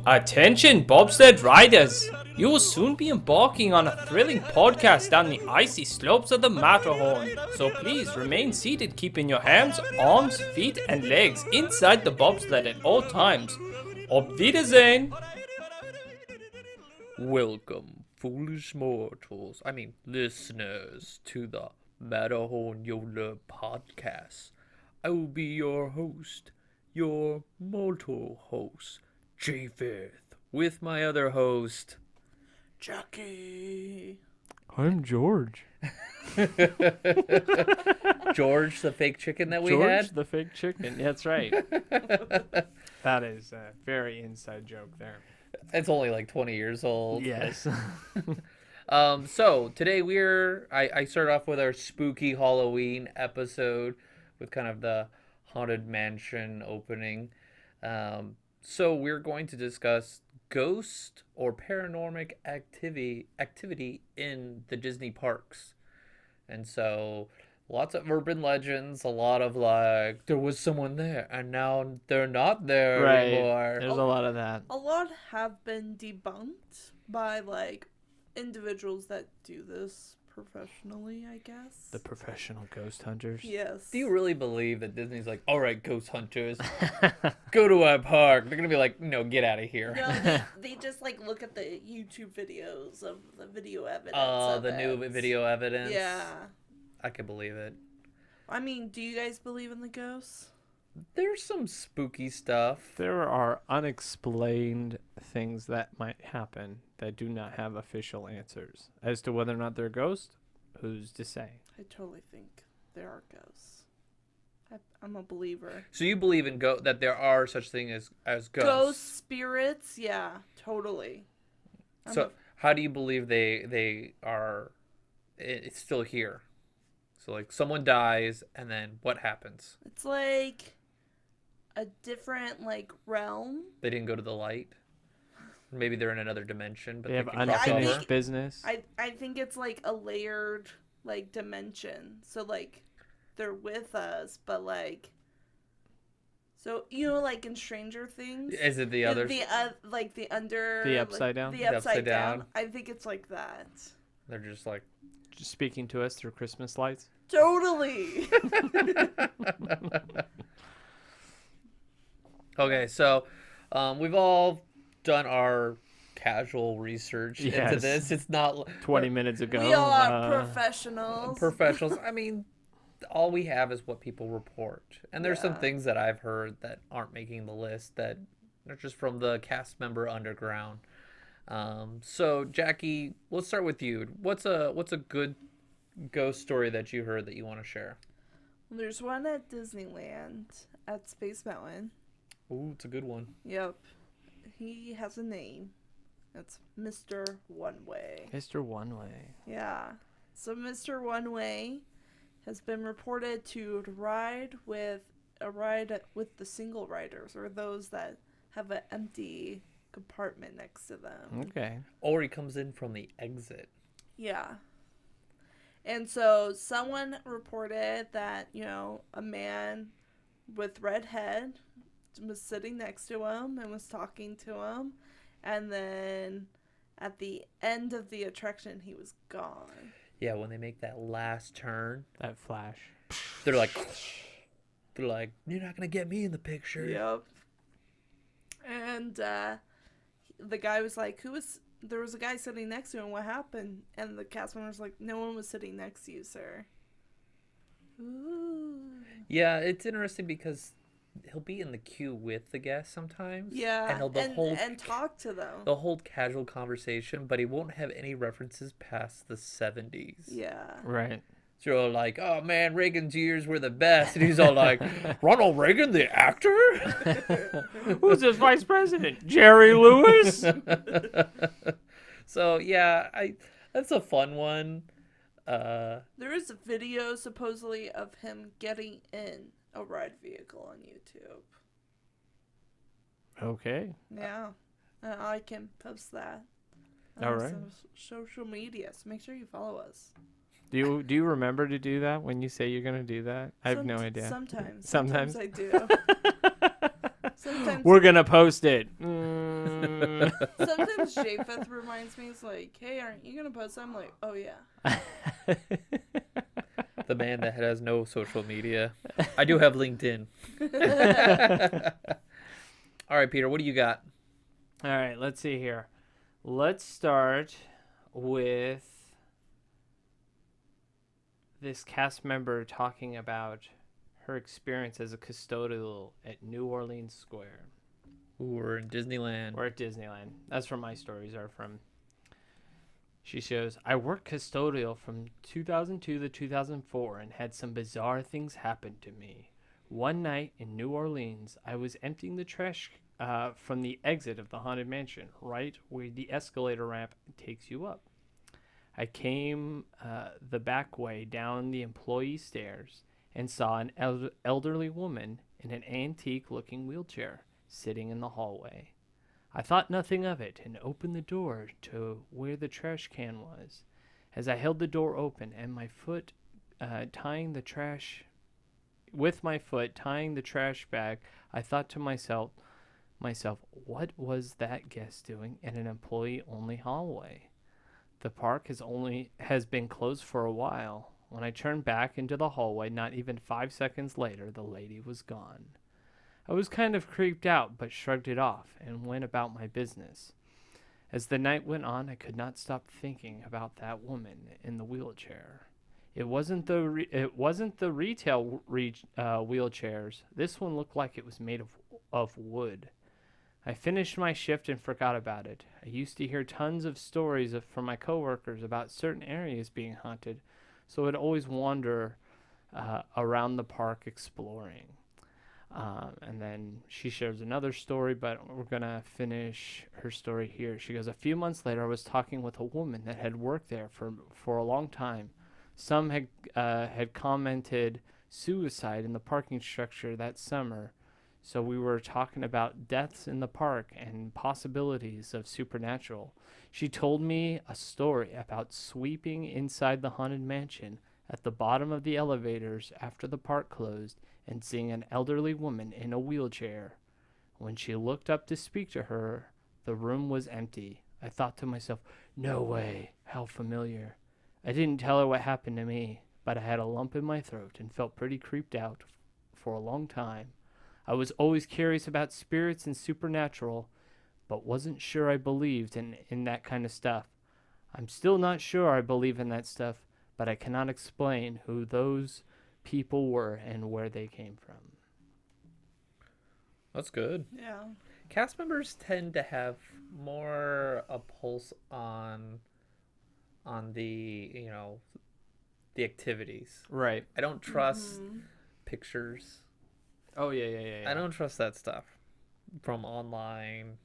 Attention bobsled riders! You will soon be embarking on a thrilling podcast down the icy slopes of the Matterhorn. So please remain seated, keeping your hands, arms, feet, and legs inside the bobsled at all times. Auf Wiedersehen! Welcome, foolish listeners, to the Matterhorn Yodeler podcast. I will be your host, your mortal host, Japheth, with my other host, Jackie. I'm George. George, the fake chicken that we had? George, the fake chicken. That's right. That is a very inside joke there. It's only like 20 years old. Yes. So today I started off with our spooky Halloween episode with kind of the Haunted Mansion opening. So we're going to discuss ghost or paranormal activity in the Disney parks. And so lots of urban legends, a lot of like, there was someone there and now they're not there anymore. There's a lot of that. A lot have been debunked by like individuals that do this professionally, I guess. The professional ghost hunters. Yes. Do you really believe that Disney's like, all right, ghost hunters, go to our park? They're going to be like, no, get out of here. No, they just like look at the YouTube videos of the video evidence. Oh, of the new it. video evidence? Yeah. I can believe it. I mean, do you guys believe in the ghosts? There's some spooky stuff. There are unexplained things that might happen that do not have official answers. As to whether or not they're ghosts, who's to say? I totally think there are ghosts. I'm a believer. So you believe in that there are such things as ghosts? Ghost spirits? Yeah, totally. So how do you believe they are it's still here? So like someone dies and then what happens? It's like a different like realm. They didn't go to the light. Maybe they're in another dimension, but They have can cross unfinished over. business. I think it's like a layered like dimension. So like they're with us, but like so like in Stranger Things. Is it the other? Like the under The upside down? The upside down. down. I think it's like that. They're just like. Just speaking to us through Christmas lights. Totally. Okay, so we've all done our casual research into Yes. this. It's not 20 minutes ago. We all are professionals. professionals. I mean, all we have is what people report. And there's some Yeah. things that I've heard that aren't making the list that are just from the cast member underground. So Jackie, let's start with you. What's a good ghost story that you heard that you want to share? There's one at Disneyland at Space Mountain. Ooh, it's a good one. Yep. He has a name. It's Mr. One Way. Mr. One Way. Yeah. So Mr. One Way has been reported to ride with the single riders, or those that have an empty compartment next to them. Okay. Or he comes in from the exit. Yeah. And so someone reported that, a man with red head was sitting next to him and was talking to him. And then at the end of the attraction, he was gone. Yeah, when they make that last turn, That flash. they're like, you're not gonna get me in the picture. Yep. And the guy was like, there was a guy sitting next to him, what happened? And the cast member was like, no one was sitting next to you, sir. Ooh. Yeah, it's interesting because he'll be in the queue with the guests sometimes. Yeah, and he'll and talk to them. they'll hold casual conversation, but he won't have any references past the 70s. Yeah. Right. So you're like, oh man, Reagan's years were the best, and he's all like, Ronald Reagan, the actor? Who's this vice president? Jerry Lewis? So yeah, that's a fun one. There is a video supposedly of him getting in a ride vehicle on YouTube. Okay. Yeah. I can post that. All right. Some social media, so make sure you follow us. Do you remember to do that when you say you're going to do that? I have no idea. Sometimes. Sometimes? I do. Sometimes. We're going to post it. Sometimes Japheth reminds me, he's like, hey, aren't you going to post? I'm like, oh, yeah. The man that has no social media. I do have LinkedIn. All right, Peter, what do you got? All right, let's see here. Let's start with this cast member talking about her experience as a custodial at New Orleans Square. Ooh, we're in Disneyland. We're at Disneyland. That's where my stories are from. She shows, I worked custodial from 2002 to 2004 and had some bizarre things happen to me. One night in New Orleans, I was emptying the trash from the exit of the Haunted Mansion, right where the escalator ramp takes you up. I came the back way down the employee stairs and saw an elderly woman in an antique-looking wheelchair sitting in the hallway. I thought nothing of it and opened the door to where the trash can was. As I held the door open and my foot tying the trash bag, I thought to myself, what was that guest doing in an employee-only hallway? The park has been closed for a while. When I turned back into the hallway, not even 5 seconds later, the lady was gone. I was kind of creeped out, but shrugged it off and went about my business. As the night went on, I could not stop thinking about that woman in the wheelchair. It wasn't the retail wheelchairs. This one looked like it was made of wood. I finished my shift and forgot about it. I used to hear tons of stories from my coworkers about certain areas being haunted, so I'd always wander around the park exploring. And then she shares another story, but we're going to finish her story here. She goes, a few months later, I was talking with a woman that had worked there for a long time. Some had commented suicide in the parking structure that summer. So we were talking about deaths in the park and possibilities of supernatural. She told me a story about sweeping inside the Haunted Mansion at the bottom of the elevators after the park closed and seeing an elderly woman in a wheelchair. When she looked up to speak to her, the room was empty. I thought to myself, no way, how familiar. I didn't tell her what happened to me, but I had a lump in my throat and felt pretty creeped out for a long time. I was always curious about spirits and supernatural, but wasn't sure I believed in that kind of stuff. I'm still not sure I believe in that stuff, but I cannot explain who those people were and where they came from. That's good. Yeah. Cast members tend to have more a pulse on the, the activities. Right. I don't trust pictures. Oh, yeah. I don't trust that stuff from online.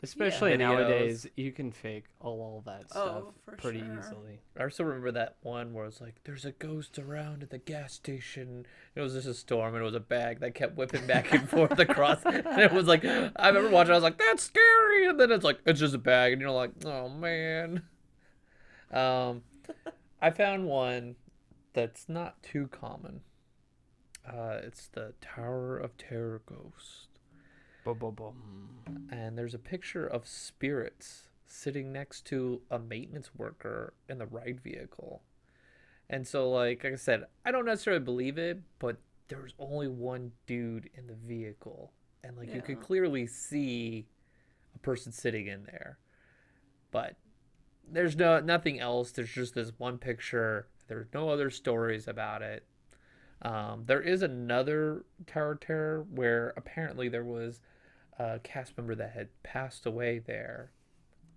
Especially Yeah. nowadays, you can fake all that stuff for pretty sure. easily. I also remember that one where it's like, there's a ghost around at the gas station. It was just a storm, and it was a bag that kept whipping back and forth across. And it was like, I remember watching, I was like, that's scary. And then it's like, it's just a bag. And you're like, oh, man. I found one that's not too common. It's the Tower of Terror ghost. And there's a picture of spirits sitting next to a maintenance worker in the ride vehicle. And so, like I said, I don't necessarily believe it, but there's only one dude in the vehicle. And, you could clearly see a person sitting in there. But there's nothing else. There's just this one picture. There's no other stories about it. There is another Tower of Terror where apparently there was a cast member that had passed away there.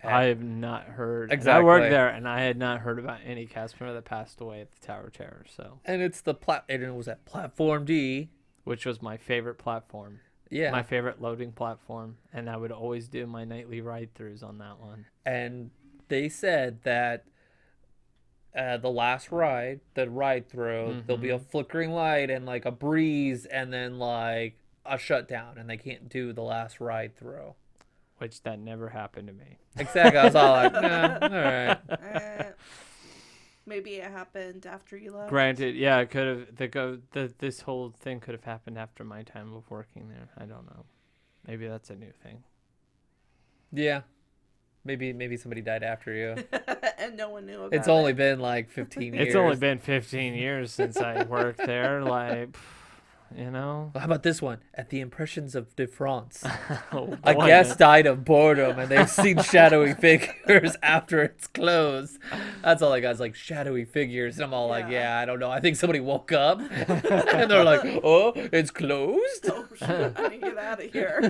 I have not heard. Exactly. I worked there, and I had not heard about any cast member that passed away at the Tower of Terror. So, And it's and it was at Platform D. which was my favorite platform, Yeah. my favorite loading platform, and I would always do my nightly ride-throughs on that one. And they said that the last ride, the ride through, there'll be a flickering light and a breeze, and then a shutdown, and they can't do the last ride through. Which that never happened to me. Exactly. I was all like, nah, all right. Maybe it happened after you left. Granted, yeah, it could have. This whole thing could have happened after my time of working there. I don't know. Maybe that's a new thing. Yeah. Maybe somebody died after you. And no one knew about It's only it. been like 15 years. It's only been 15 years since I worked there. Like, you know. How about this one? At the Impressions of de France. Oh, A boy. guest died of boredom and they've seen shadowy figures after it's closed. That's all I got is like shadowy figures. And I'm all like, Yeah. yeah, I don't know. I think somebody woke up and they're like, oh, it's closed? Oh shit! I need to get out of here.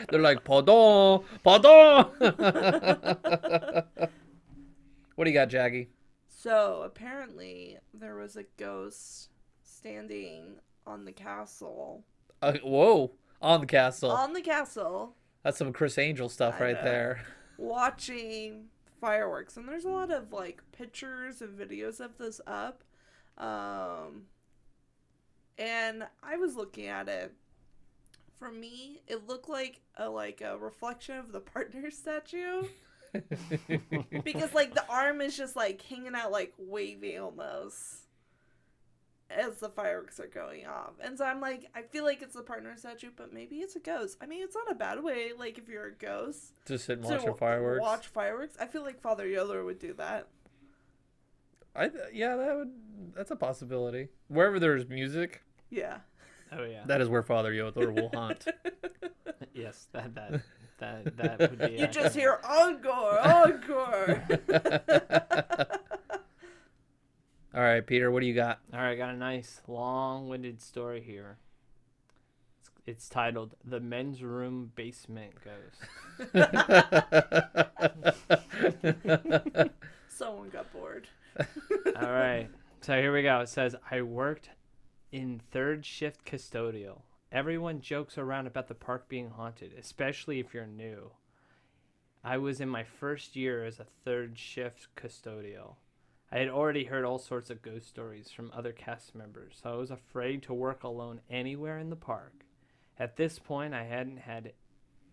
They're like, pardon, pardon. What do you got, Jackie? So apparently there was a ghost standing on the castle. Whoa, on the castle. On the castle, That's some Chris Angel stuff I right know. there. watching fireworks, and there's a lot of like pictures and videos of this up. And I was looking at it. For me, it looked like a reflection of the partner statue. Because like the arm is just like hanging out, like waving almost as the fireworks are going off. And so I'm like, I feel like it's the partner statue, but maybe it's a ghost. I mean, it's not a bad way, like if you're a ghost Just sit and to watch the fireworks. watch fireworks. I feel like Father Yoder would do that. Yeah, that's a possibility. Wherever there's music, Yeah. Oh yeah. that is where Father Yoder will hunt. Yes, that would be. You just hear encore, encore. All right, Peter, what do you got? All right, I got a nice long-winded story here. It's titled "The Men's Room Basement Ghost." Someone got bored. All right, so here we go. It says, I worked in third shift custodial. Everyone jokes around about the park being haunted, especially if you're new. I was in my first year as a third shift custodial. I had already heard all sorts of ghost stories from other cast members, so I was afraid to work alone anywhere in the park. At this point, I hadn't had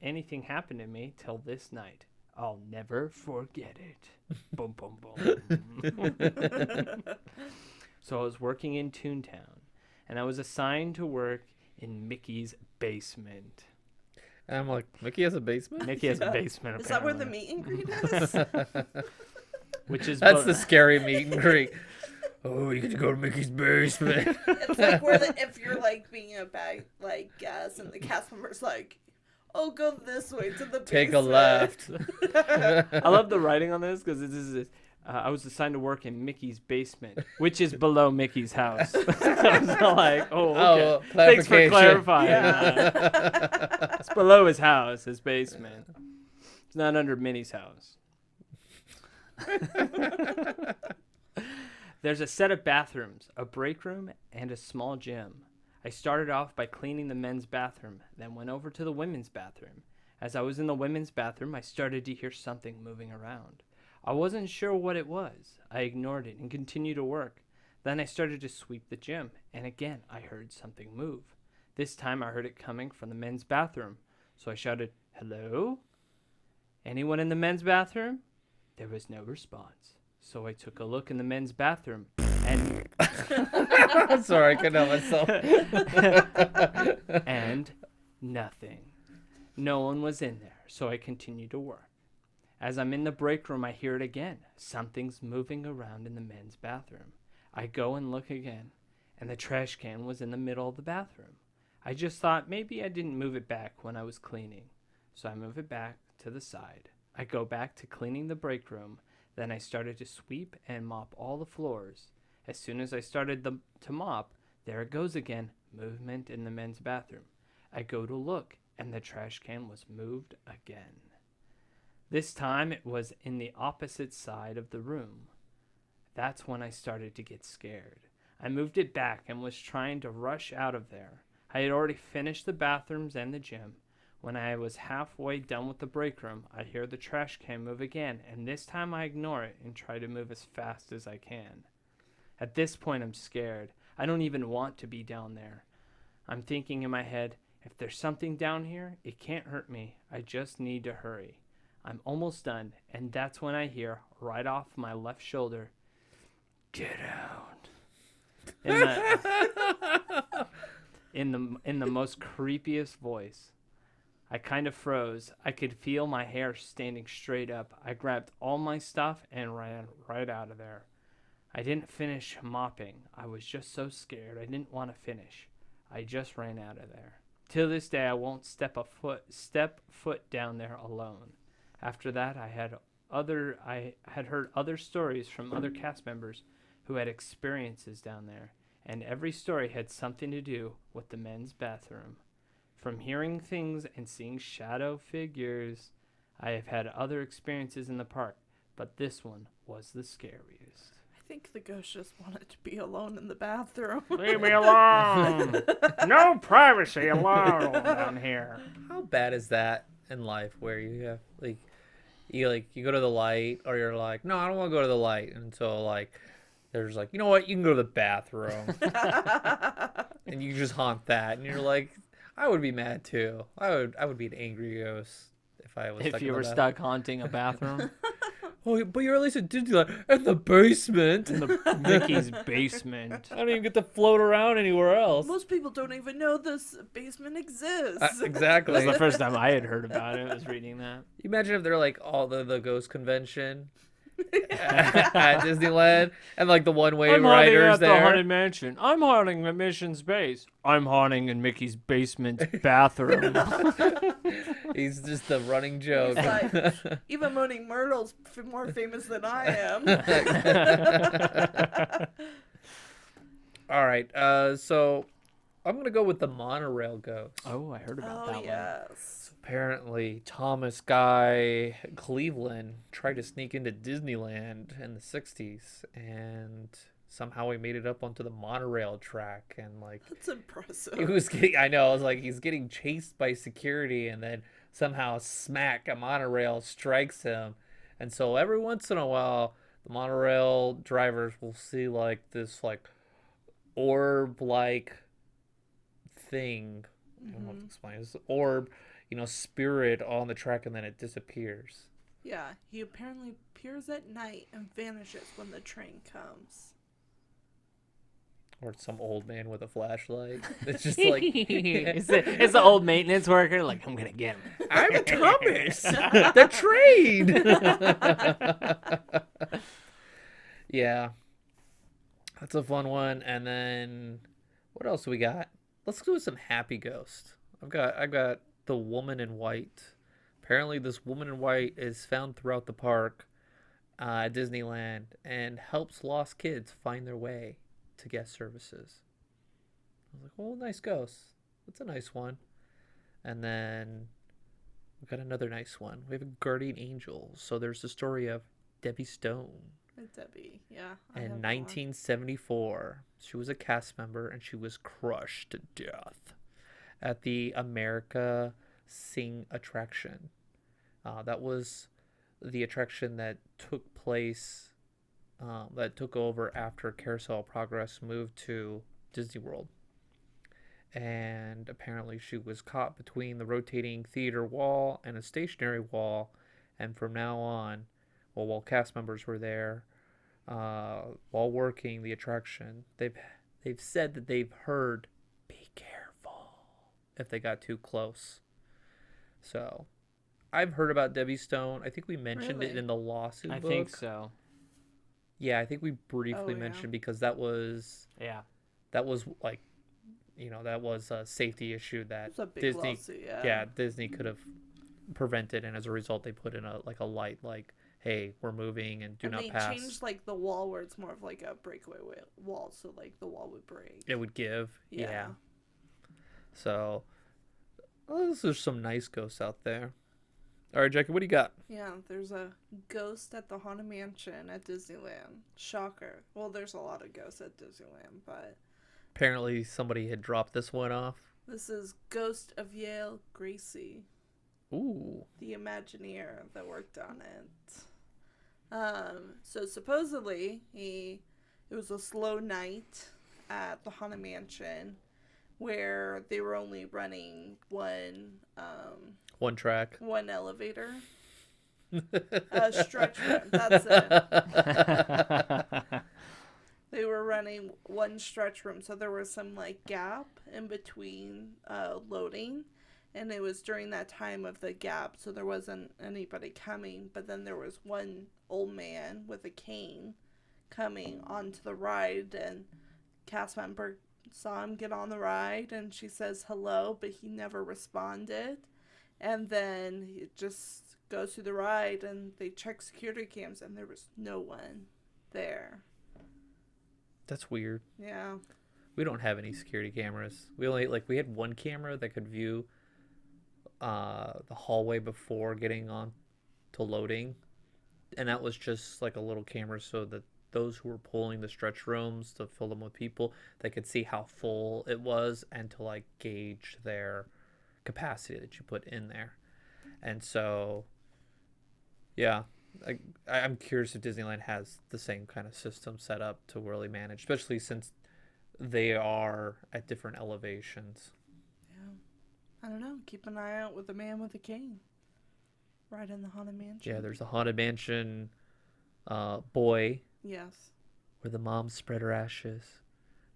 anything happen to me till this night. I'll never forget it. Boom, boom, boom. So I was working in Toontown, and I was assigned to work in Mickey's basement. And I'm like, Mickey has a basement? Mickey has a basement, Is that where the apparently, meet and greet is? which is That's the scary meet and greet. Oh, you get to go to Mickey's basement. It's like where if you're like being a bad like guest and the cast member's like, oh, go this way to the Take a basement." left. I love the writing on this because I was assigned to work in Mickey's basement, which is below Mickey's house. I was like, oh, okay. Thanks for clarification. clarifying. Yeah. It's below his house, his basement. It's not under Minnie's house. There's a set of bathrooms, a break room, and a small gym. I started off by cleaning the men's bathroom, then went over to the women's bathroom. As I was in the women's bathroom, I started to hear something moving around. I wasn't sure what it was. I ignored it and continued to work. Then I started to sweep the gym, and again I heard something move. This time I heard it coming from the men's bathroom, so I shouted, "Hello? Anyone in the men's bathroom?" There was no response. So I took a look in the men's bathroom, and Sorry, I couldn't help myself. and nothing. No one was in there, so I continued to work. As I'm in the break room, I hear it again. Something's moving around in the men's bathroom. I go and look again, and the trash can was in the middle of the bathroom. I just thought maybe I didn't move it back when I was cleaning, so I move it back to the side. I go back to cleaning the break room. Then I started to sweep and mop all the floors. As soon as I started to mop, there it goes again, movement in the men's bathroom. I go to look, and the trash can was moved again. This time it was in the opposite side of the room. That's when I started to get scared. I moved it back and was trying to rush out of there. I had already finished the bathrooms and the gym. When I was halfway done with the break room, I hear the trash can move again, and this time I ignore it and try to move as fast as I can. At this point, I'm scared. I don't even want to be down there. I'm thinking in my head, if there's something down here, it can't hurt me. I just need to hurry. I'm almost done, and that's when I hear, right off my left shoulder, "Get out." In the most creepiest voice. I kind of froze. I could feel my hair standing straight up. I grabbed all my stuff and ran right out of there. I didn't finish mopping. I was just so scared. I didn't want to finish. I just ran out of there. Till this day, I won't step foot down there alone. After that, I had heard other stories from other cast members who had experiences down there, and every story had something to do with the men's bathroom. From hearing things and seeing shadow figures, I have had other experiences in the park, but this one was the scariest. I think the ghost just wanted to be alone in the bathroom. Leave me alone! No privacy allowed down here. How bad is that in life where you have you go to the light, or you're like, no, I don't want to go to the light, and so like there's like, you know what, you can go to the bathroom. And you just haunt that, and you're like, I would be mad too. I would be an angry ghost if I was If you were stuck haunting a bathroom. Oh, but you're at least at Disneyland in the basement. In the Mickey's basement. I don't even get to float around anywhere else. Most people don't even know this basement exists. Exactly. That's the first time I had heard about it, was reading that. You imagine if they're like all the ghost convention at Disneyland, and like the one-way I'm haunting riders at the there. Haunted Mansion. I'm haunting at Mission Space. I'm haunting in Mickey's basement bathroom. He's just the running joke. He's like, even Moaning Myrtle's more famous than I am. All right, so I'm gonna go with the monorail ghost. Oh, I heard about that one. Yes. Apparently, Thomas Guy Cleveland tried to sneak into Disneyland in the 60s, and somehow he made it up onto the monorail track, and like That's impressive. he was getting, I know, I was like, he's getting chased by security, and then somehow smack, a monorail strikes him. And so every once in a while, the monorail drivers will see like this like orb like thing. I don't know what to explain. This orb, spirit on the track, and then it disappears. Yeah, he apparently appears at night and vanishes when the train comes. Or it's some old man with a flashlight. It's just like it's the old maintenance worker. Like, I'm going to get him. I'm Thomas, the train. Yeah, that's a fun one. And then what else do we got? Let's go with some happy ghosts. I've got the woman in white. Apparently, this woman in white is found throughout the park at Disneyland and helps lost kids find their way to guest services. I was like, well, nice ghost. That's a nice one. And then we've got another nice one. We have a guardian angel. So there's the story of Debbie Stone. Debbie, yeah. I In have that one. 1974, she was a cast member and she was crushed to death at the America Sing attraction. That was the attraction that took place, that took over after Carousel of Progress moved to Disney World. And apparently she was caught between the rotating theater wall and a stationary wall. And from now on, well, while cast members were there, while working the attraction, they've said that they've heard, "Be careful," if they got too close. So, I've heard about Debbie Stone. I think we mentioned it Really? in the lawsuit I book. think so. Yeah, I think we briefly Oh, yeah. mentioned, because that was Yeah. like, that was a safety issue that It's a big Disney, lawsuit, yeah. Disney could have prevented, and as a result, they put in a light, like, hey, we're moving and do And not they pass. changed like the wall where it's more of like a breakaway wall, so like the wall would break. It would give, yeah. Yeah. So, those are some nice ghosts out there. All right, Jackie, what do you got? Yeah, there's a ghost at the Haunted Mansion at Disneyland. Shocker. Well, there's a lot of ghosts at Disneyland, but Apparently, somebody had dropped this one off. this is Ghost of Yale Gracie, Ooh. the Imagineer that worked on it. So supposedly it was a slow night at the Haunted Mansion where they were only running one Track. one elevator. Stretch room. That's it. They were running one stretch room, so there was some like gap in between loading, And it was during that time of the gap, so there wasn't anybody coming. But then there was one old man with a cane coming onto the ride, and cast member saw him get on the ride, and she says hello, but he never responded. And then he just goes through the ride, and they check security cams, and there was no one there. That's weird. Yeah. We don't have any security cameras. We only we had one camera that could view the hallway before getting on to loading, and that was just like a little camera so that those who were pulling the stretch rooms to fill them with people, they could see how full it was and to like gauge their capacity that you put in there. And so yeah, I'm curious if Disneyland has the same kind of system set up to really manage, especially since they are at different elevations. Yeah. I don't know. Keep an eye out with the man with the cane. Right in the Haunted Mansion. Yeah, there's a Haunted Mansion boy Yes. where the mom spread her ashes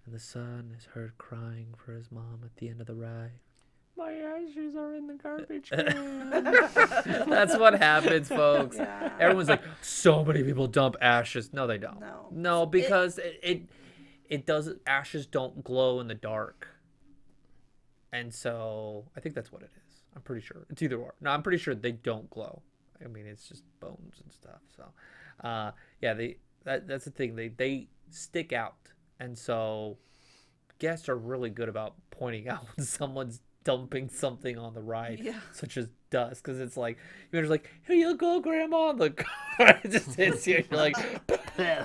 and the son is heard crying for his mom at the end of the ride. My ashes are in the garbage can. That's what happens, folks. Yeah. Everyone's like, so many people dump ashes. No, they don't. No. No, because it doesn't. Ashes don't glow in the dark, and so I think that's what it is. I'm pretty sure it's either or. No, I'm pretty sure they don't glow. I mean, it's just bones and stuff. So, yeah, that's the thing. They stick out, and so guests are really good about pointing out when someone's dumping something on the ride, Yeah. such as dust, because it's like you're just like, here you go, Grandma. The car just hits you. You're like, Why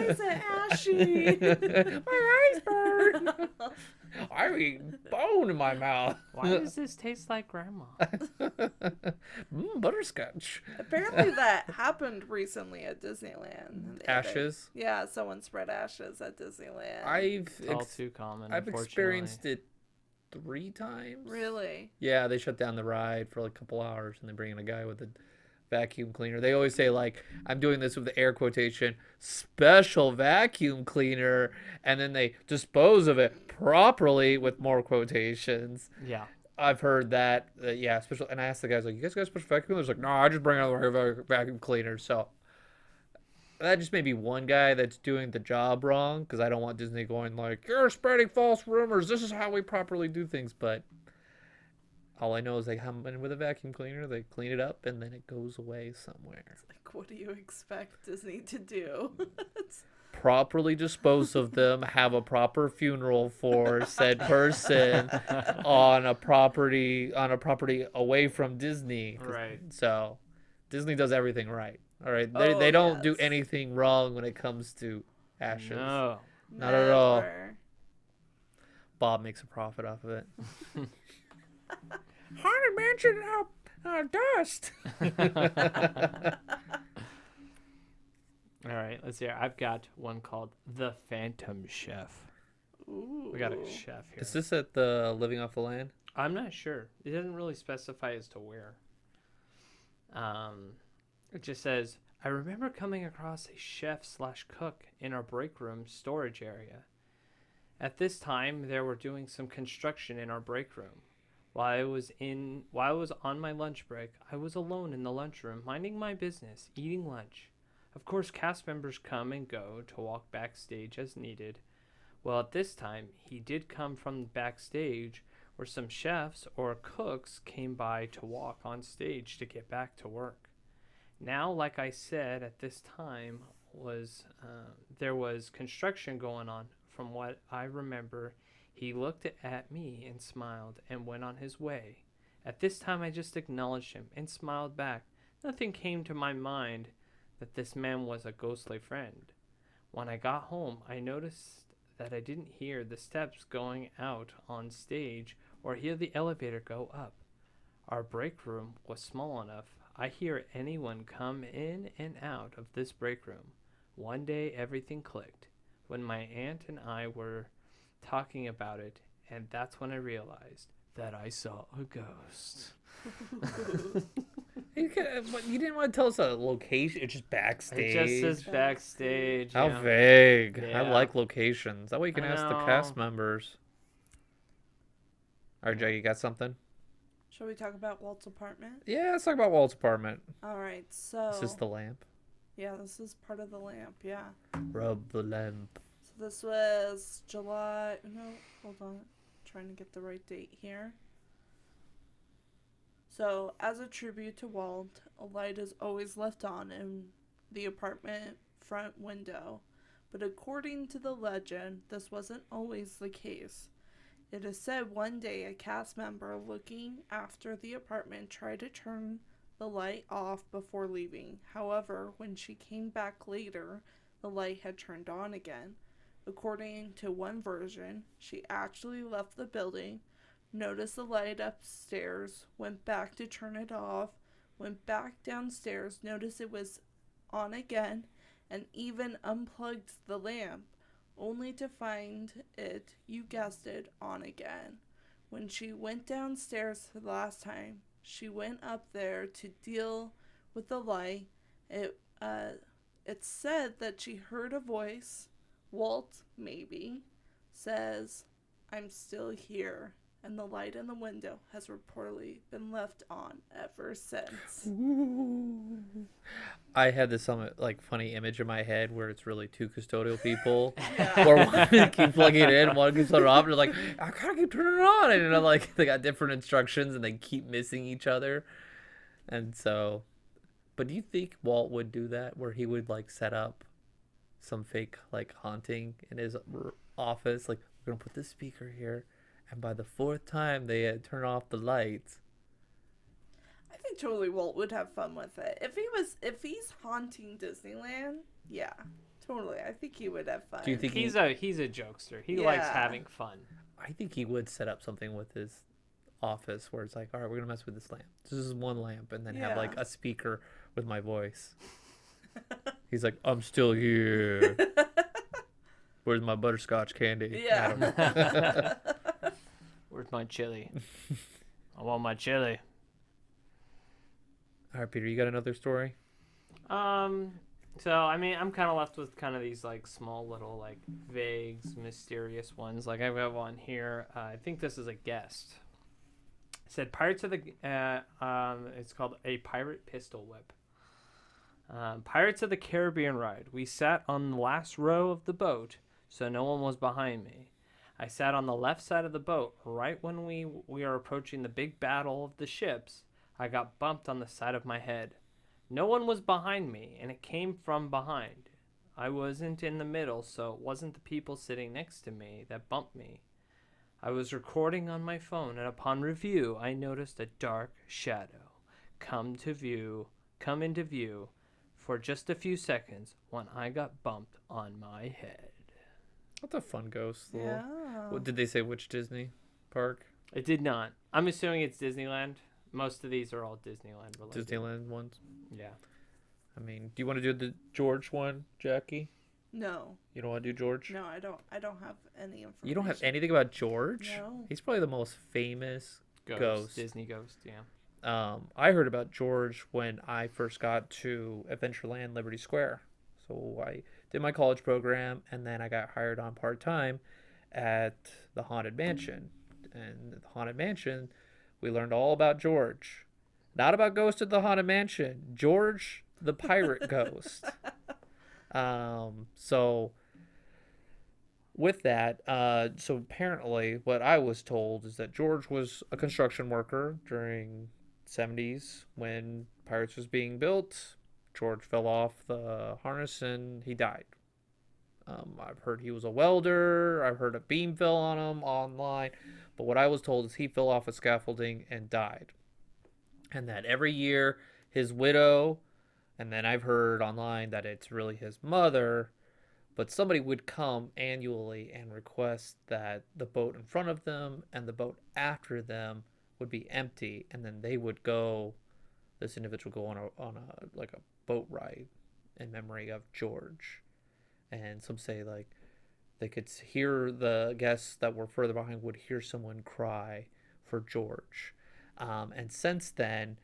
is it ashy? my eyes burn. I mean, bone in my mouth. Why does this taste like grandma? Butterscotch. Apparently that happened recently at Disneyland. Ashes. Yeah, someone spread ashes at Disneyland. It's all too common. I've unfortunately. experienced it 3 times. Really? Yeah, they shut down the ride for like a couple hours and they bring in a guy with a vacuum cleaner. They always say, like, I'm doing this with the air quotation, special vacuum cleaner, and then they dispose of it properly with more quotations. Yeah. I've heard that, yeah, special. And I asked the guys, like, you guys got a special vacuum cleaner? They're like, no, I just bring out the regular vacuum cleaner. So that just may be one guy that's doing the job wrong, because I don't want Disney going like, you're spreading false rumors. This is how we properly do things. But all I know is they come in with a vacuum cleaner, they clean it up, and then it goes away somewhere. Like, what do you expect Disney to do? Properly dispose of them, have a proper funeral for said person on a property away from Disney. Right. So Disney does everything right. All right. They don't do yes. anything wrong when it comes to ashes. No. Not at all. Never. Bob makes a profit off of it. Haunted Mansion dust. All right, let's hear. I've got one called The Phantom Chef. Ooh. We got a chef here. Is this at the Living Off the Land? I'm not sure. It doesn't really specify as to where. It just says, I remember coming across a chef/cook in our break room storage area. At this time, they were doing some construction in our break room. While I was on my lunch break, I was alone in the lunchroom, minding my business, eating lunch. Of course, cast members come and go to walk backstage as needed. Well, at this time, he did come from backstage, where some chefs or cooks came by to walk on stage to get back to work. Now, like I said, at this time there was construction going on. From what I remember, he looked at me and smiled and went on his way. At this time, I just acknowledged him and smiled back. Nothing came to my mind that this man was a ghostly friend. When I got home, I noticed that I didn't hear the steps going out on stage or hear the elevator go up. Our break room was small enough. I hear anyone come in and out of this break room. One day, everything clicked when my aunt and I were talking about it, and that's when I realized that I saw a ghost. You didn't want to tell us a location. It's just backstage. It just says backstage. How yeah. vague. I Yeah. like locations. That way you can I ask the know. cast members. All right, Jackie, got something? Shall we talk about Walt's apartment? Yeah, let's talk about Walt's apartment. All right, so This is the lamp. yeah, this is part of the lamp. Yeah. Rub the lamp. So this was July. No, hold on. Trying to get the right date here. So, as a tribute to Walt, a light is always left on in the apartment front window. But according to the legend, this wasn't always the case. It is said one day a cast member looking after the apartment tried to turn the light off before leaving. However, when she came back later, the light had turned on again. According to one version, she actually left the building, noticed the light upstairs, went back to turn it off, went back downstairs, noticed it was on again, and even unplugged the lamp, only to find it, you guessed it, on again. When she went downstairs the last time, she went up there to deal with the light. It said that she heard a voice, Walt maybe, says, "I'm still here," and the light in the window has reportedly been left on ever since. I had this like funny image in my head where it's really two custodial people, Yeah. where one keep plugging it in, one keeps turning it off, and they're like, I gotta keep turning it on, and they're like, they got different instructions, and they keep missing each other, and so. But do you think Walt would do that, where he would like set up some fake like haunting in his office, like we're gonna put this speaker here, and by the fourth time they turn off the lights. I think totally Walt would have fun with it. If he's haunting Disneyland, yeah, totally. I think he would have fun. Do you think He's a jokester. He likes Yeah. having fun. I think he would set up something with his office where it's like, all right, we're gonna mess with this lamp. This is one lamp, and then have like Yeah. a speaker with my voice. He's like, I'm still here. Where's my butterscotch candy? Yeah. Where's my chili? I want my chili. All right, Peter, you got another story? So I mean, I'm kind of left with kind of these like small little like vague, mysterious ones. Like I've got one here. I think this is a guest. It said Pirates of the. It's called a pirate pistol whip. Pirates of the Caribbean ride. We sat on the last row of the boat, so no one was behind me. I sat on the left side of the boat. Right when we are approaching the big battle of the ships, I got bumped on the side of my head. No one was behind me, and it came from behind. I wasn't in the middle, so it wasn't the people sitting next to me that bumped me. I was recording on my phone, and upon review, I noticed a dark shadow come into view for just a few seconds when I got bumped on my head. That's a fun ghost. Little... Yeah. What, did they say which Disney park? It did not. I'm assuming it's Disneyland. Most of these are all Disneyland related. Disneyland ones. Yeah. I mean, do you want to do the George one, Jackie? No, You don't want to do George? no, I don't have any information. You don't have anything about George? No. He's probably the most famous Ghost. Disney Ghost, yeah. I heard about George when I first got to Adventureland Liberty Square. So I did my college program, and then I got hired on part-time at the Haunted Mansion. And the Haunted Mansion, we learned all about George. Not about Ghost at the Haunted Mansion. George, the pirate ghost. So with that, so apparently what I was told is that George was a construction worker during 70s when Pirates was being built. George fell off the harness and he died. I've heard he was a welder. I've heard a beam fell on him online. But what I was told is he fell off a scaffolding and died. And that every year his widow, and then I've heard online that it's really his mother, but somebody would come annually and request that the boat in front of them and the boat after them would be empty, and then they would go, this individual go on a like a boat ride in memory of George. And some say like they could hear the guests that were further behind would hear someone cry for George. And since then,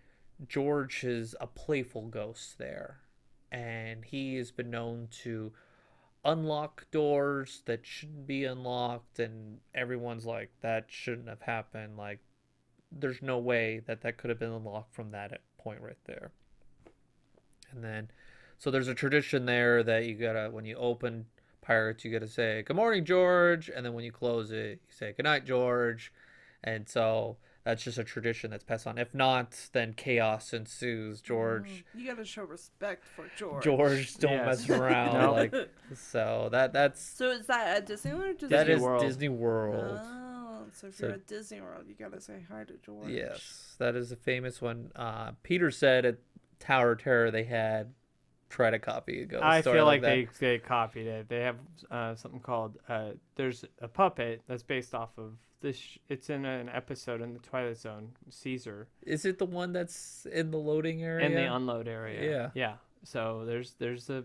George is a playful ghost there, and he has been known to unlock doors that shouldn't be unlocked, and everyone's like, that shouldn't have happened. Like, there's no way that that could have been unlocked from that point right there. And then, so there's a tradition there that you gotta, when you open Pirates, you gotta say, "Good morning, George," and then when you close it, you say, "Good night, George." And so that's just a tradition that's passed on. If not, then chaos ensues. George, You gotta show respect for George. George, don't Yes. mess around. No. Like, so that's So is that at Disneyland or Disney that is World. Disney World. Oh, so if So- you're at Disney World, you gotta say hi to George. Yes, that is a famous one. Peter said at Tower of Terror they had try to copy a ghost I story feel like that. they copied it. They have something called there's a puppet that's based off of this. It's in an episode in the Twilight Zone. Caesar Is it the one that's in the loading area? in the unload area. Yeah. Yeah. So there's a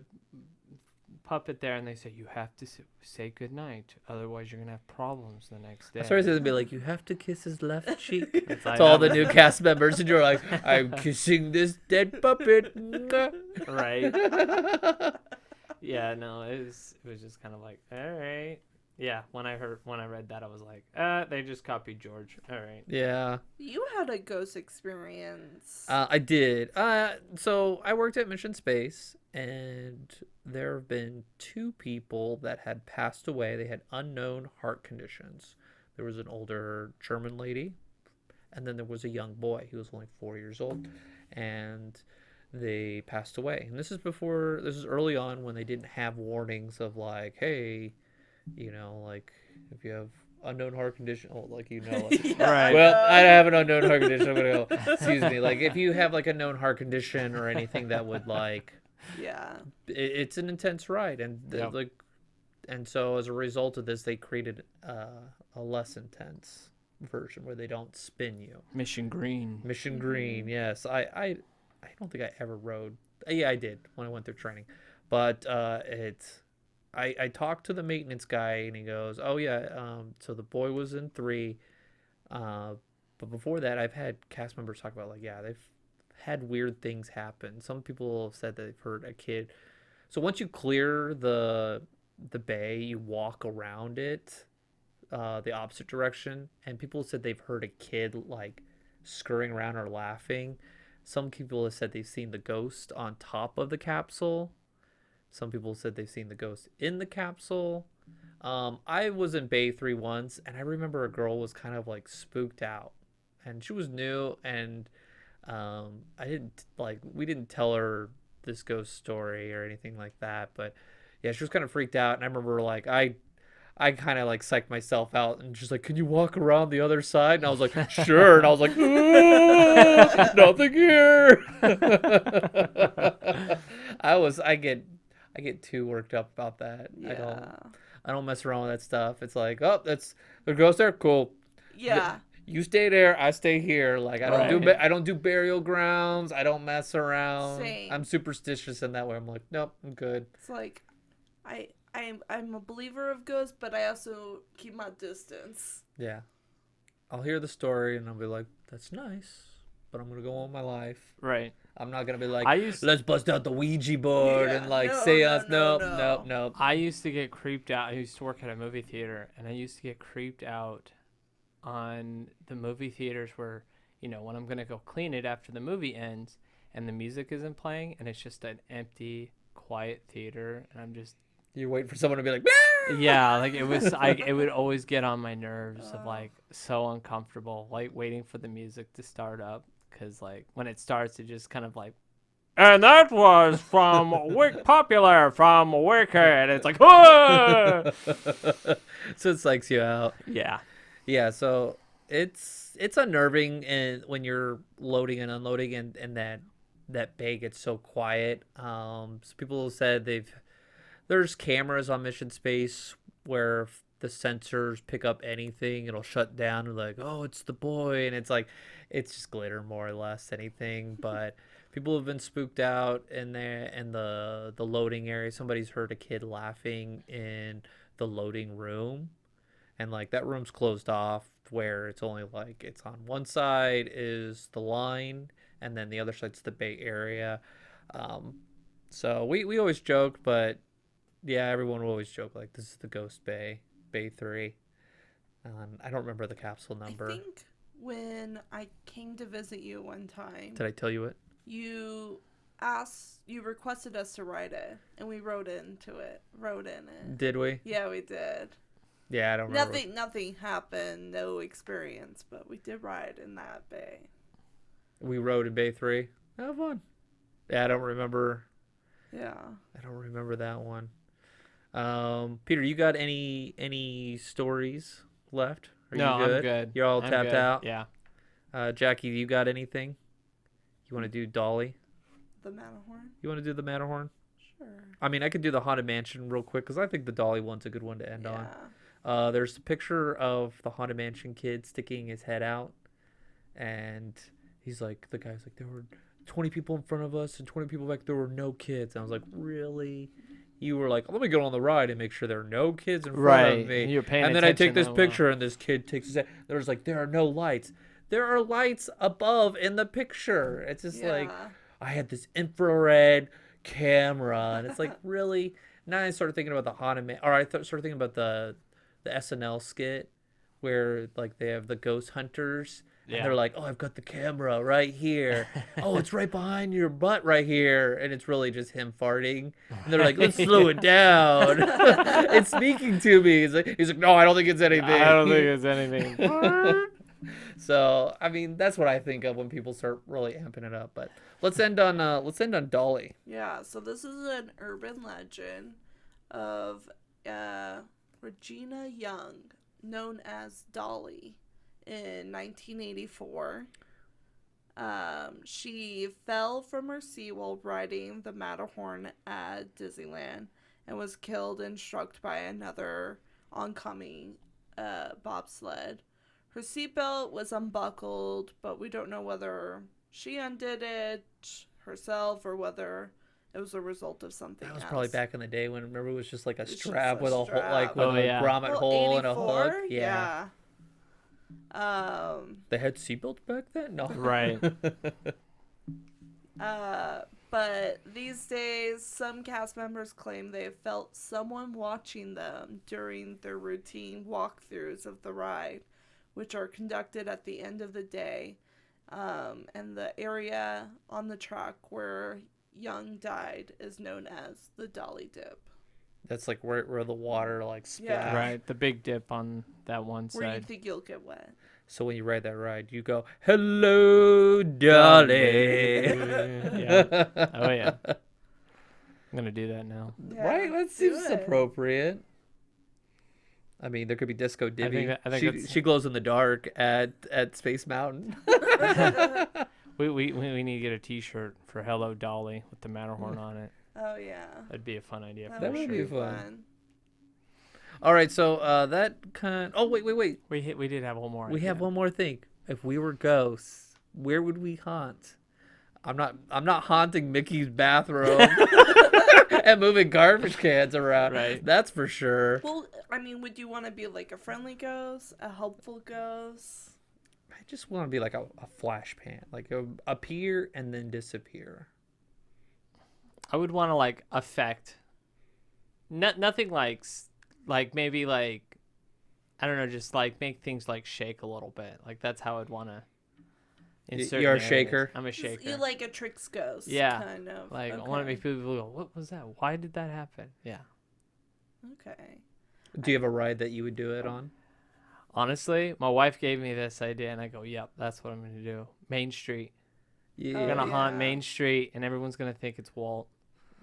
puppet there, and they say you have to say goodnight, otherwise you're gonna have problems the next day. I started to be like, you have to kiss his left cheek. It's like, To all the new cast members, and you're like, I'm kissing this dead puppet. right. Yeah, no, it was just kind of like, all right. Yeah, when I read that, I was like, they just copied George. All right. Yeah, You had a ghost experience. I did. So I worked at Mission Space, and there have been 2 people that had passed away. They had unknown heart conditions. There was an older German lady, and then there was a young boy. He was only 4 years old, and they passed away. And this is early on when they didn't have warnings of like, hey, you know, like if you have unknown heart condition, like, like, Right. well, I have an unknown heart condition. I'm gonna go. Excuse me. Like, if you have like a known heart condition or anything that would like, Yeah. it's an intense ride, and Yep. like, and so as a result of this, they created a less intense version where they don't spin you. Mission Green. Mission Green, yes. I don't think I ever rode. Yeah, I did when I went through training, but I talked to the maintenance guy, and he goes, "Oh yeah, so the boy was in 3, but before that, I've had cast members talk about like, yeah, they've had weird things happen. Some people have said that they've heard a kid. So once you clear the bay, you walk around it, the opposite direction, and people said they've heard a kid like scurrying around or laughing. Some people have said they've seen the ghost on top of the capsule. Some people said they've seen the ghost in the capsule. I was in Bay 3 once, and I remember a girl was kind of like spooked out, and she was new, and we didn't tell her this ghost story or anything like that, but yeah, she was kind of freaked out, and I remember like I kind of like psyched myself out, and she's like, "Can you walk around the other side?" And I was like, "Sure." And I was like, "Ooh, nothing here." I get too worked up about that. Yeah. I don't mess around with that stuff. It's like, oh, that's the ghost there. Cool. Yeah. You stay there. I stay here. Like I don't Right. I don't do burial grounds. I don't mess around. Same. I'm superstitious in that way. I'm like, nope, I'm good. It's like, I'm a believer of ghosts, but I also keep my distance. Yeah. I'll hear the story and I'll be like, that's nice, but I'm gonna go on my life. Right. I'm not gonna be like, I used let's bust out the Ouija board Yeah. and like No, seance. no, Nope, no. nope, nope. I used to get creeped out. I used to work at a movie theater, and I used to get creeped out on the movie theaters where, when I'm going to go clean it after the movie ends and the music isn't playing and it's just an empty, quiet theater, and I'm just, You're waiting for someone to be like, yeah, like it would always get on my nerves of like so uncomfortable, like waiting for the music to start up, because like when it starts, it just kind of like, and that was from Popular from Wicked. It's like, "Ah!" so it psychs you out. Yeah. Yeah, so it's unnerving, and when you're loading and unloading, and that bay gets so quiet. So people said there's cameras on Mission Space where if the sensors pick up anything, it'll shut down and like, oh, it's the boy, and it's like it's just glitter more or less anything. But people have been spooked out in the loading area. Somebody's heard a kid laughing in the loading room. And like that room's closed off where it's only like it's on one side is the line and then the other side's the Bay Area. So we always joke, but Yeah, everyone will always joke like this is the Ghost Bay, Bay 3. I don't remember the capsule number. I think when I came to visit you one time, Did I tell you it? you requested us to write it, and we wrote in it. Did we? Yeah, we did. Yeah, I don't remember. Nothing happened, no experience, but we did ride in that bay. We rode in Bay 3. Have fun. Yeah, I don't remember. Yeah. I don't remember that one. Peter, you got any stories left? Are No, you good? I'm good. You're all I'm tapped good. out? Yeah. Jackie, you got anything? You want to do Dolly? The Matterhorn? You want to do the Matterhorn? Sure. I mean, I could do the Haunted Mansion real quick because I think the Dolly one's a good one to end on. There's a picture of the Haunted Mansion kid sticking his head out, and he's like, the guy's like, there were 20 people in front of us and 20 people back. There were no kids. And I was like, really? You were like, let me go on the ride and make sure there are no kids in front of me. And you're paying And then I take attention this that picture, and this kid takes his head. There's like, there are no lights. There are lights above in the picture. It's just like, I had this infrared camera, and it's like, really? Now I started thinking about the Haunted Man, or I started thinking about the SNL skit where like they have the ghost hunters, and they're like, oh, I've got the camera right here. Oh, it's right behind your butt right here, and it's really just him farting. And they're like, let's slow it down. It's speaking to me. He's like, no, I don't think it's anything. I don't think it's anything. So, I mean, that's what I think of when people start really amping it up. But let's end on Dolly. Yeah, so this is an urban legend of Regina Young, known as Dolly, in 1984. She fell from her seat while riding the Matterhorn at Disneyland and was killed and struck by another oncoming bobsled. Her seatbelt was unbuckled, but we don't know whether she undid it herself or whether it was a result of something That was else. probably back in the day when, remember, it was just like a It's strap just a with a hole, strap. like with Oh, a yeah. grommet Well, hole and a 84? hook. Yeah. Yeah. They had seatbelts back then? No. Right. But these days, some cast members claim they have felt someone watching them during their routine walkthroughs of the ride, which are conducted at the end of the day. And the area on the track where Young died is known as the Dolly Dip, That's like where the water like splash. Right. The big dip on that one where you side. think you'll get wet. So when you ride that ride, you go, hello, Dolly. Yeah. Oh, yeah. I'm going to do that now. Right? That do seems it. appropriate. I mean, there could be Disco Dibby. I think she that's- she glows in the dark at Space Mountain. We need to get a T-shirt for Hello Dolly with the Matterhorn on it. Oh, yeah. That'd be a fun idea That for would sure. be fun. All right, so that kind. Oh wait. We did have one more. We idea. have one more thing. If we were ghosts, where would we haunt? I'm not haunting Mickey's bathroom and moving garbage cans around. Right. That's for sure. Well, I mean, would you want to be like a friendly ghost, a helpful ghost? I just want to be like a flash pan, like appear and then disappear. I would want to like affect. Nothing like maybe like, I don't know, just like make things like shake a little bit. Like that's how I'd want to. You're a shaker? I'm a shaker. You like a tricks ghost, Yeah. kind of. Like I okay. want to make people go, "What was that? Why did that happen?" Yeah. Okay. Do you have a ride that you would do it on? Honestly, my wife gave me this idea, and I go, "Yep, that's what I'm gonna do." Main Street. Yeah. We're gonna haunt yeah. Main Street, and everyone's gonna think it's Walt.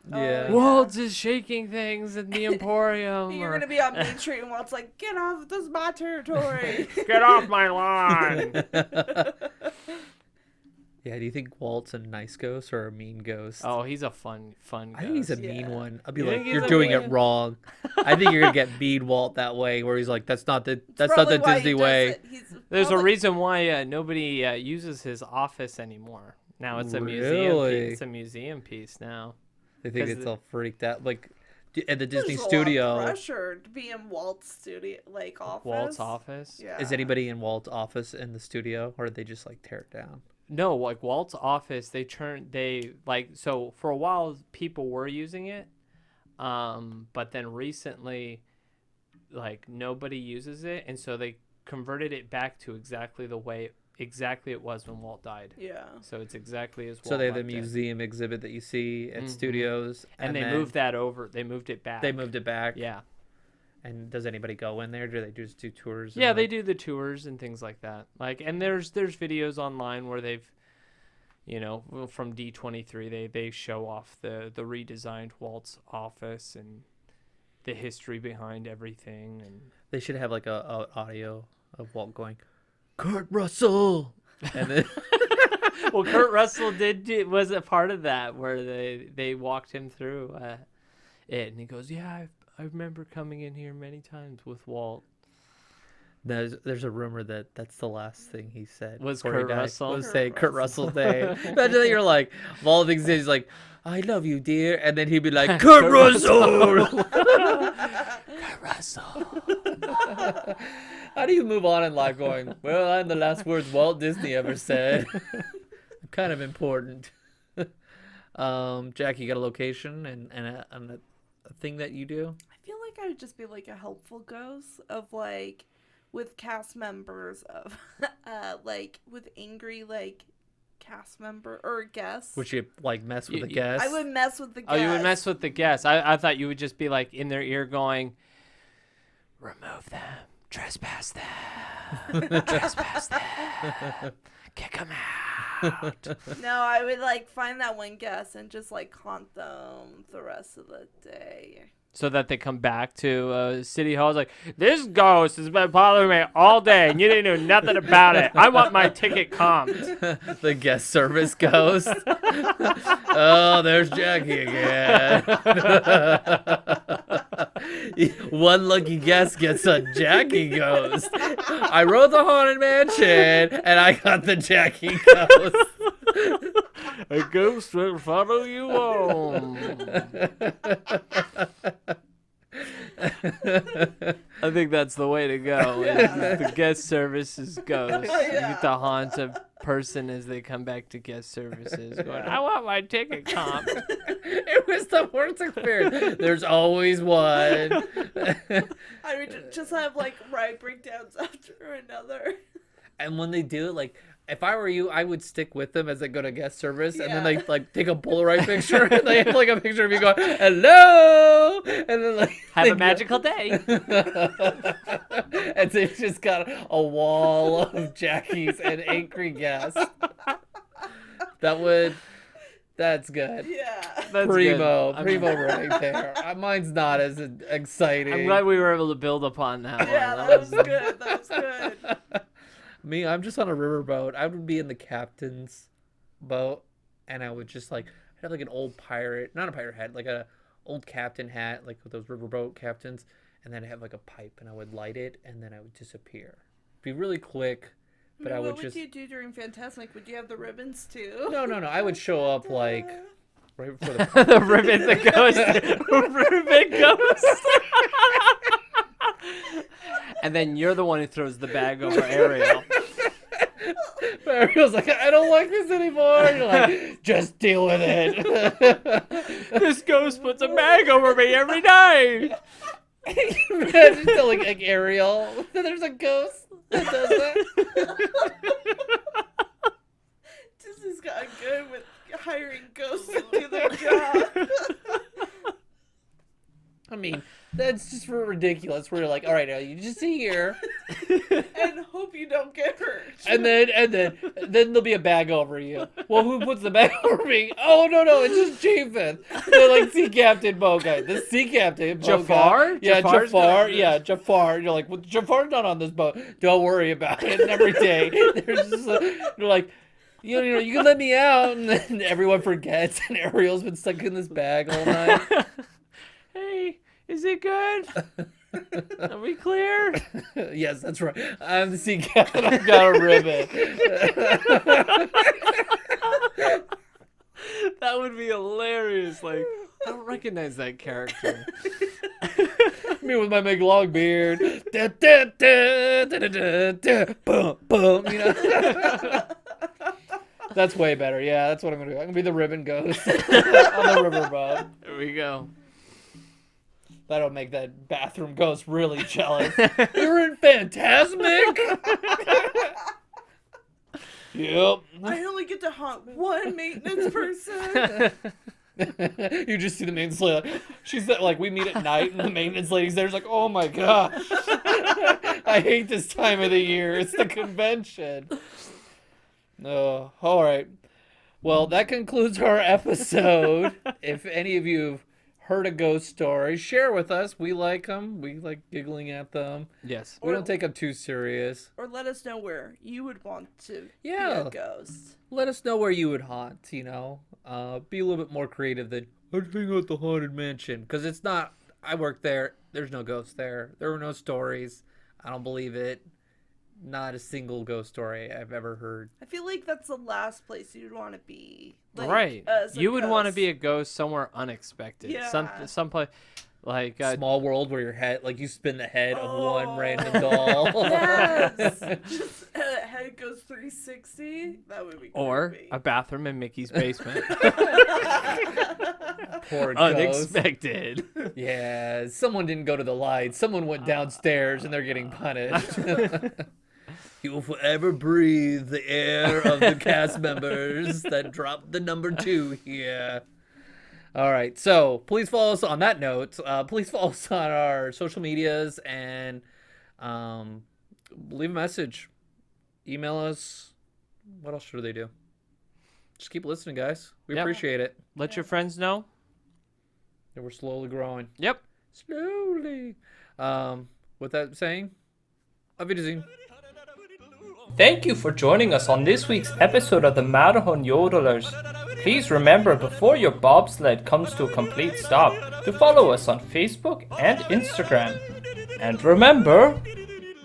Yeah. Oh, Walt's is shaking things in the Emporium. You're or, gonna be on Main Street and Walt's like, "Get off! This is my territory." Get off my lawn! Yeah. Do you think Walt's a nice ghost or a mean ghost? Oh, he's a fun ghost. I think he's a Yeah. mean one. I'd be You like, think he's you're a doing mean- it wrong. I think you're gonna get mean Walt that way, where he's like, that's not the Probably why he Disney does way. it. He's There's a probably- reason why nobody uses his office anymore. Now it's a museum Really? piece. It's a museum piece now. They think 'Cause it's the- all freaked out, like at the There's Disney a lot of studio. pressure to be in Walt's studio, like office. Walt's office. Yeah. Is anybody in Walt's office in the studio, or did they just like tear it down? No, like Walt's office, so for a while people were using it, But then recently, like nobody uses it, and so they converted it back to exactly it was when Walt died. Yeah. So it's exactly as Walt So they have the left it. museum exhibit that you see at Mhm. studios, And they then moved that over. They moved it back. They moved it back. Yeah. And does anybody go in there? Do they just do tours? Yeah, and, they like- do the tours and things like that. Like, and there's videos online where they've, from D23, they show off the redesigned Walt's office and the history behind everything. And They should have like a audio of Walt going, Kurt Russell, and then well, Kurt Russell was a part of that where they walked him through it, and he goes, "Yeah, I remember coming in here many times with Walt." there's a rumor that that's the last thing he said. Was before he Kurt died, Russell? Was Kurt say Kurt Russell. Russell Day. Imagine that you're like, of all the things he's like, I love you, dear, and then he'd be like, Kurt Russell. Kurt Russell. How do you move on in life going, well, I'm the last words Walt Disney ever said. Kind of important. Jack, you got a location and a thing that you do? I feel like I would just be like a helpful ghost of like with cast members of like with angry like cast member or guests. Would you like mess with You- the you- guests? I would mess with the Oh, guests. you would mess with the guests. I thought you would just be like in their ear going, remove them, trespass them, trespass them, kick them out. No, I would like find that one guest and just like haunt them the rest of the day. So that they come back to City Hall. It's like, this ghost has been bothering me all day, and you didn't know nothing about it. I want my ticket comped. The guest service ghost. Oh, there's Jackie again. One lucky guest gets a Jackie ghost. I wrote the Haunted Mansion, and I got the Jackie ghost. A ghost will follow you home. I think that's the way to go. is The guest services ghost. You get to haunt a person as they come back to guest services, going, "I want my ticket comp." It was the worst experience. There's always one. I would just have like ride breakdowns after another. And when they do it, like, if I were you, I would stick with them as they go to guest service, and then Yeah. they like take a Polaroid picture, and they have like a picture of you going, "Hello," and then like Have they a magical day. and they've just got a wall of Jackies and angry guests. That's good. Yeah. That's Primo good. right there. Mine's not as exciting. I'm glad we were able to build upon that one. Yeah, that was good. That was good. Me, I'm just on a riverboat. I would be in the captain's boat, and I would just like have like an old pirate, not a pirate hat, like a old captain hat, like with those riverboat captains, and then I have like a pipe, and I would light it, and then I would disappear. Be really quick, but I would what just would you do during Fantasmic? Would you have the ribbons too? no. I would show up like right before the The ribbon, the ghost, ribbon ghost. And then you're the one who throws the bag over Ariel. Ariel's like, I don't like this anymore. You're like, just deal with it. This ghost puts a bag over me every night. Imagine telling like Ariel that there's a ghost that does that. Disney's gotten good with hiring ghosts to do their job. I mean, that's just ridiculous. Where you're like, all right, now you just sit here, And hope you don't get hurt. and then there'll be a bag over you. Well, who puts the bag over me? Oh no, it's just Japheth. They're like sea captain boat guy. The sea captain boat Jafar? guy. Yeah, Jafar's Jafar. good. Yeah, Jafar. You're like, well, Jafar's not on this boat. Don't worry about it. And every day, there's just you're like. You know, you can let me out, and then everyone forgets, and Ariel's been stuck in this bag all night. Hey, is it good? Are we clear? Yes, that's right. I'm the sea captain. I've got a ribbon. That would be hilarious. Like, I don't recognize that character. Me with my big long beard. Da, da, da, da, da, da, da, boom, boom. You know. That's way better. Yeah, that's what I'm gonna do. I'm gonna be the ribbon ghost on the riverboat. There we go. That'll make that bathroom ghost really jealous. You're in Phantasmic? Yep. I only get to haunt one maintenance person. You just see the maintenance lady. She's like, we meet at night, and the maintenance lady's there. She's like, oh my gosh. I hate this time of the year. It's the convention. Oh, all right. Well, that concludes our episode. If any of you have heard a ghost story, share with us. We like them. We like giggling at them. Yes. We don't take them too serious. Or let us know where you would want to Yeah. be a ghost. Let us know where you would haunt, you know. Be a little bit more creative than, I'd hang out at the Haunted Mansion. Because it's not, I worked there. There's no ghosts there. There were no stories. I don't believe it. Not a single ghost story I've ever heard. I feel like that's the last place you'd want to be. Like, Right. as a You would want to ghost. be a ghost somewhere unexpected. Yeah. Some place like Small world where your head, like you spin the head of one Oh. random doll. Yes. Just head goes 360. That would be or creepy. a bathroom in Mickey's basement. Poor ghost. Unexpected. Yeah, someone didn't go to the light. Someone went downstairs and they're getting punished. You will forever breathe the air of the cast members that dropped the number 2 here. All right, so please follow us on that note. Please follow us on our social medias and leave a message. Email us. What else should they do? Just keep listening, guys. We Yep. appreciate it. Let your friends know. And we're slowly growing. Yep. Slowly. With that saying, auf Wiedersehen. Thank you for joining us on this week's episode of the Matterhorn Yodelers. Please remember before your bobsled comes to a complete stop to follow us on Facebook and Instagram. And remember,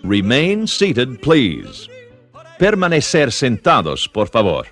Remain seated, please. Permanecer sentados, por favor.